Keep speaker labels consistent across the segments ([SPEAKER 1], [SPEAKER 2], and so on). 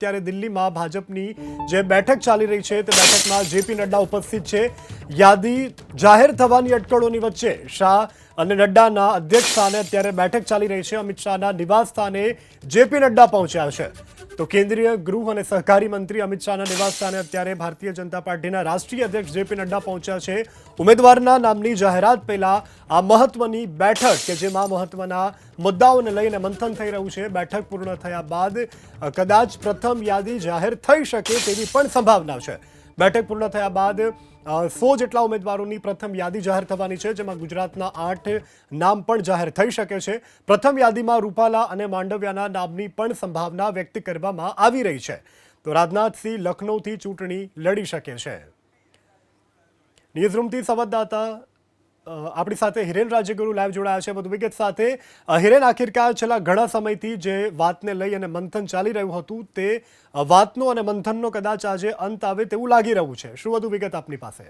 [SPEAKER 1] ત્યારે દિલ્હીમાં ભાજપની જે બેઠક ચાલી રહી છે તે બેઠકમાં જેપી નડ્ડા ઉપસ્થિત છે। યાદી જાહેર થવાની અટકળોની વચ્ચે શાહ અને નડ્ડાના અધ્યક્ષ સ્થાને અત્યારે બેઠક ચાલી રહી છે। અમિત શાહના નિવાસ સ્થાને જેપી નડ્ડા પહોંચ્યા છે। તો કેન્દ્રીય ગૃહ અને સહકારી મંત્રી અમિત શાહના નિવાસ સ્થાને અત્યારે ભારતીય જનતા પાર્ટીના રાષ્ટ્રીય અધ્યક્ષ જેપી નડ્ડા પહોંચ્યા છે। ઉમેદવારના નામની જાહેરાત પહેલા આ મહત્વની બેઠક કે જેમાં મહત્વના મુદ્દાઓને લઈને મંથન થઈ રહ્યું છે। બેઠક પૂર્ણ થયા બાદ કદાચ પ્રથમ યાદી જાહેર થઈ શકે તેવી પણ સંભાવના છે। બેઠક પૂર્ણ થયા બાદ 100 જેટલા ઉમેદવારોની પ્રથમ યાદી જાહેર થવાની છે, જેમાં ગુજરાતના 8 નામ પણ જાહેર થઈ શકે છે। પ્રથમ યાદીમાં રૂપાલા અને માંડવિયાના નામની પણ સંભાવના વ્યક્ત કરવામાં આવી રહી છે। તો રાજનાથસિંહ લખનૌથી ચૂંટણી લડી શકે છે। ન્યૂઝરૂમથી સંવાદદાતા આપણી સાથે હિરેન રાજ્યગુરુ લાઈવ જોડાયા છે વધુ વિગત સાથે। હિરેન, આખિરકાર છેલ્લા ઘણા સમયથી જે વાતને લઈ અને મંથન ચાલી રહ્યું હતું તે વાતનો અને મંથનનો કદાચ આજે અંત આવે તેવું લાગી રહ્યું છે। શું વધુ વિગત આપની પાસે?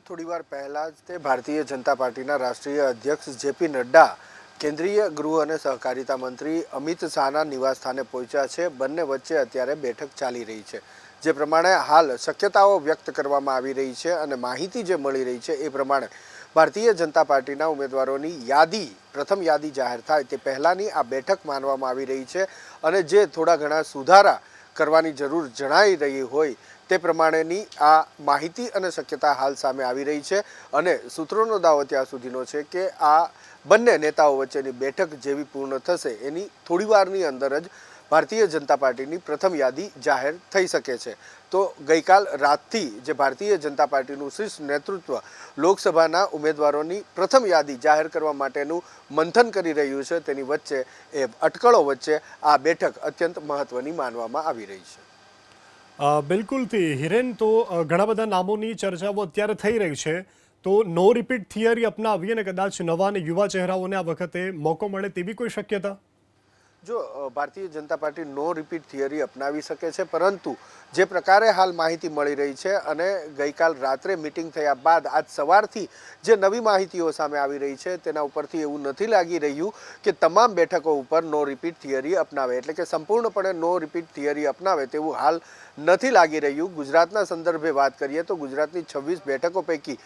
[SPEAKER 2] થોડીવાર પહેલા જ તે ભારતીય જનતા પાર્ટીના રાષ્ટ્રીય અધ્યક્ષ જેપી નડ્ડા કેન્દ્રીય ગૃહ અને સહકારિતા મંત્રી અમિત શાહના નિવાસ સ્થાને પહોંચ્યા છે। બંને વચ્ચે અત્યારે બેઠક ચાલી રહી છે। જે પ્રમાણે હાલ શક્યતાઓ વ્યક્ત કરવામાં આવી રહી છે અને માહિતી જે મળી રહી છે એ પ્રમાણે ભારતીય જનતા પાર્ટીના ઉમેદવારોની યાદી પ્રથમ યાદી જાહેર થાય તે પહેલાંની આ બેઠક માનવામાં આવી રહી છે અને જે થોડા ઘણા સુધારા કરવાની જરૂર જણાઈ રહી હોય તે પ્રમાણેની આ માહિતી અને શક્યતા હાલ સામે આવી રહી છે। અને સૂત્રોનો દાવો ત્યાં સુધીનો છે કે આ બંને નેતાઓ વચ્ચેની બેઠક જેવી પૂર્ણ થશે એની થોડીવારની અંદર જ ભારતીય જનતા પાર્ટીની પ્રથમ યાદી જાહેર થઈ શકે છે। તો ગઈકાલ રાતથી જે ભારતીય જનતા પાર્ટીનું શીર્ષ નેતૃત્વ લોકસભાના ઉમેદવારોની પ્રથમ યાદી જાહેર કરવા માટેનું મંથન કરી રહ્યું છે, તેની વચ્ચે એ અટકળો વચ્ચે આ બેઠક અત્યંત મહત્વની માનવામાં આવી રહી છે।
[SPEAKER 1] બિલકુલથી હિરેન, તો ઘણા બધા નામોની ચર્ચાઓ અત્યારે થઈ રહી છે। તો નો રિપીટ થિયરી અપનાવી અને કદાચ નવા અને યુવા ચહેરાઓને આ વખતે મોકો મળે તેવી કોઈ શક્યતા?
[SPEAKER 2] જો ભારતીય જનતા પાર્ટી નો રિપીટ થિયરી અપનાવી શકે છે, પરંતુ જે પ્રકારે હાલ માહિતી મળી રહી છે અને ગઈકાલ રાત્રે મિટિંગ થયા બાદ આજ સવારથી જે નવી માહિતીઓ સામે આવી રહી છે તેના ઉપરથી એવું નથી લાગી રહ્યું કે તમામ બેઠકો ઉપર નો રિપીટ થિયરી અપનાવે, એટલે કે સંપૂર્ણપણે નો રિપીટ થિયરી અપનાવે તેવું હાલ નથી લાગી રહ્યું। ગુજરાતના સંદર્ભે વાત કરીએ તો ગુજરાતની 26 બેઠકો પૈકી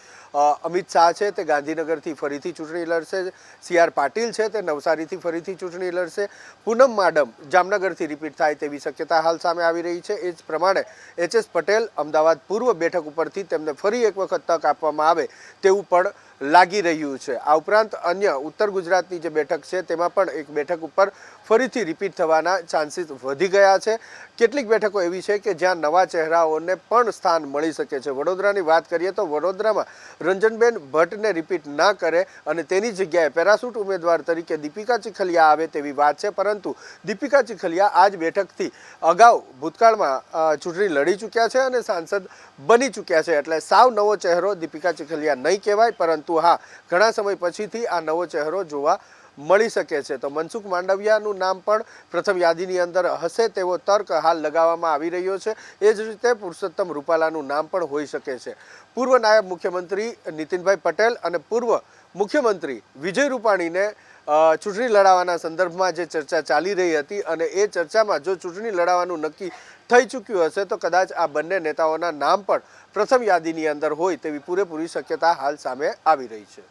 [SPEAKER 2] અમિત શાહ છે તે ગાંધીનગરથી ફરીથી ચૂંટણી લડશે, CR પાટીલ છે તે નવસારીથી ફરીથી ચૂંટણી લડશે, પૂનમ માડમ જામનગરથી રિપીટ થાય તેવી શક્યતા હાલ સામે આવી રહી છે। એ જ પ્રમાણે HS પટેલ અમદાવાદ પૂર્વ બેઠક ઉપરથી તેમને ફરી એક વખત તક આપવામાં આવે તેવું પણ લાગી રહ્યું છે। આ ઉપરાંત અન્ય ઉત્તર ગુજરાતની જે બેઠક છે તેમાં પણ એક બેઠક ઉપર ફરીથી રિપીટ થવાના ચાન્સીસ વધી ગયા છે। કેટલીક બેઠકો એવી છે કે જ્યાં નવા ચહેરાઓને પણ સ્થાન મળી શકે છે। વડોદરાની વાત કરીએ તો વડોદરામાં રંજનબેન ભટ્ટને રિપીટ ના કરે અને તેની જગ્યાએ પેરાશૂટ ઉમેદવાર તરીકે દીપિકા ચીખલિયા આવે તેવી વાત છે, પરંતુ દીપિકા ચીખલિયા આ જ બેઠકથી અગાઉ ભૂતકાળમાં ચૂંટણી લડી ચૂક્યા છે અને સાંસદ બની ચૂક્યા છે, એટલે સાવ નવો ચહેરો દીપિકા ચીખલિયા નહીં કહેવાય, પરંતુ હા, ઘણા સમય પછીથી આ નવો ચહેરો જોવા મળી શકે છે। તો મનસુખ માંડવિયાનું નામ પણ પ્રથમ યાદીની અંદર હશે તેવો તર્ક હાલ લગાવવામાં આવી રહ્યો છે। એ જ રીતે પુરુષોત્તમ રૂપાલાનું નામ પણ હોઈ શકે છે। પૂર્વ નાયબ મુખ્યમંત્રી નીતિનભાઈ પટેલ અને પૂર્વ મુખ્યમંત્રી વિજય રૂપાણીને ચૂંટણી લડાવવાના સંદર્ભમાં જે ચર્ચા ચાલી રહી હતી અને એ ચર્ચામાં જો ચૂંટણી લડાવવાનું નક્કી થઈ ચૂક્યું હશે તો કદાચ આ બંને નેતાઓના નામ પણ પ્રથમ યાદીની અંદર હોય તેવી પૂરેપૂરી શક્યતા હાલ સામે આવી રહી છે।